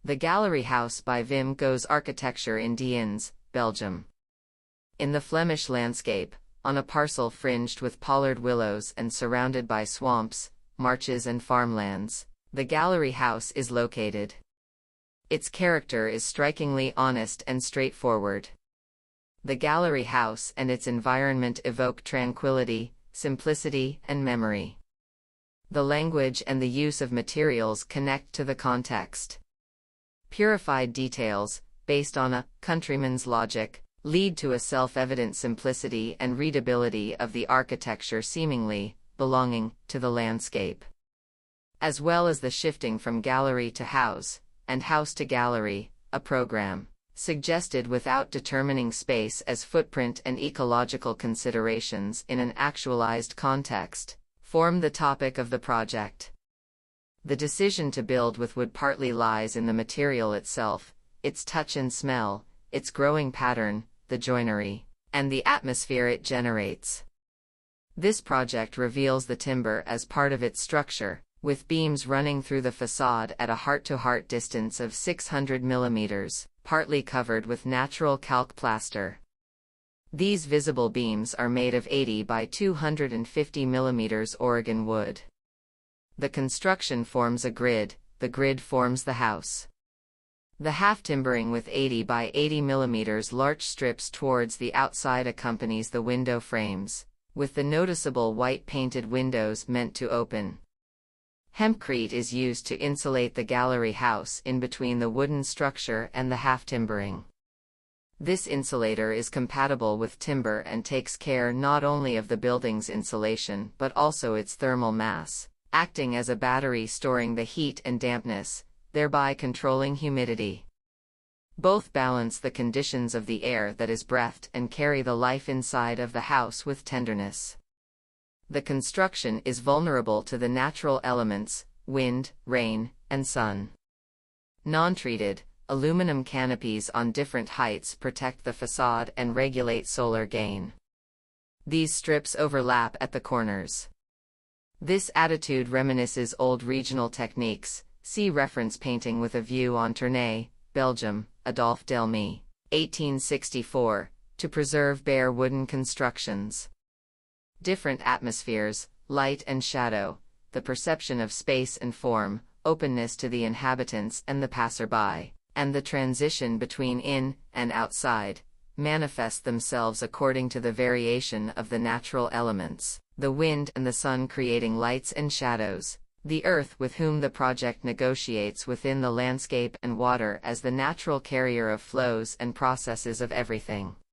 The Gallery House by Wim Goes Architectuur in DEINZE, Belgium. In the Flemish landscape, on a parcel fringed with pollard willows and surrounded by swamps, marshes and farmlands, the Gallery House is located. Its character is strikingly honest and straightforward. The Gallery House and its environment evoke tranquility, simplicity, and memory. The language and the use of materials connect to the context. Purified details, based on a countryman's logic, lead to a self-evident simplicity and readability of the architecture seemingly belonging to the landscape. As well as the shifting from gallery to house, and house to gallery, a program, suggested without determining space as footprint and ecological considerations in an actualized context, form the topic of the project. The decision to build with wood partly lies in the material itself, its touch and smell, its growing pattern, the joinery, and the atmosphere it generates. This project reveals the timber as part of its structure, with beams running through the facade at a heart-to-heart distance of 600 mm, partly covered with natural calc plaster. These visible beams are made of 80 by 250 mm Oregon wood. The construction forms a grid, the grid forms the house. The half-timbering with 80 by 80 mm larch strips towards the outside accompanies the window frames, with the noticeable white painted windows meant to open. Hempcrete is used to insulate the gallery house in between the wooden structure and the half-timbering. This insulator is compatible with timber and takes care not only of the building's insulation but also its thermal mass, acting as a battery storing the heat and dampness, thereby controlling humidity. Both balance the conditions of the air that is breathed and carry the life inside of the house with tenderness. The construction is vulnerable to the natural elements, wind, rain, and sun. Non-treated, aluminum canopies on different heights protect the facade and regulate solar gain. These strips overlap at the corners. This attitude reminisces old regional techniques. See reference painting with a view on Tournai, Belgium, Adolphe Delmy, 1864, to preserve bare wooden constructions. Different atmospheres, light and shadow, the perception of space and form, openness to the inhabitants and the passerby, and the transition between in and outside, manifest themselves according to the variation of the natural elements, the wind and the sun creating lights and shadows, the earth with whom the project negotiates within the landscape, and water as the natural carrier of flows and processes of everything.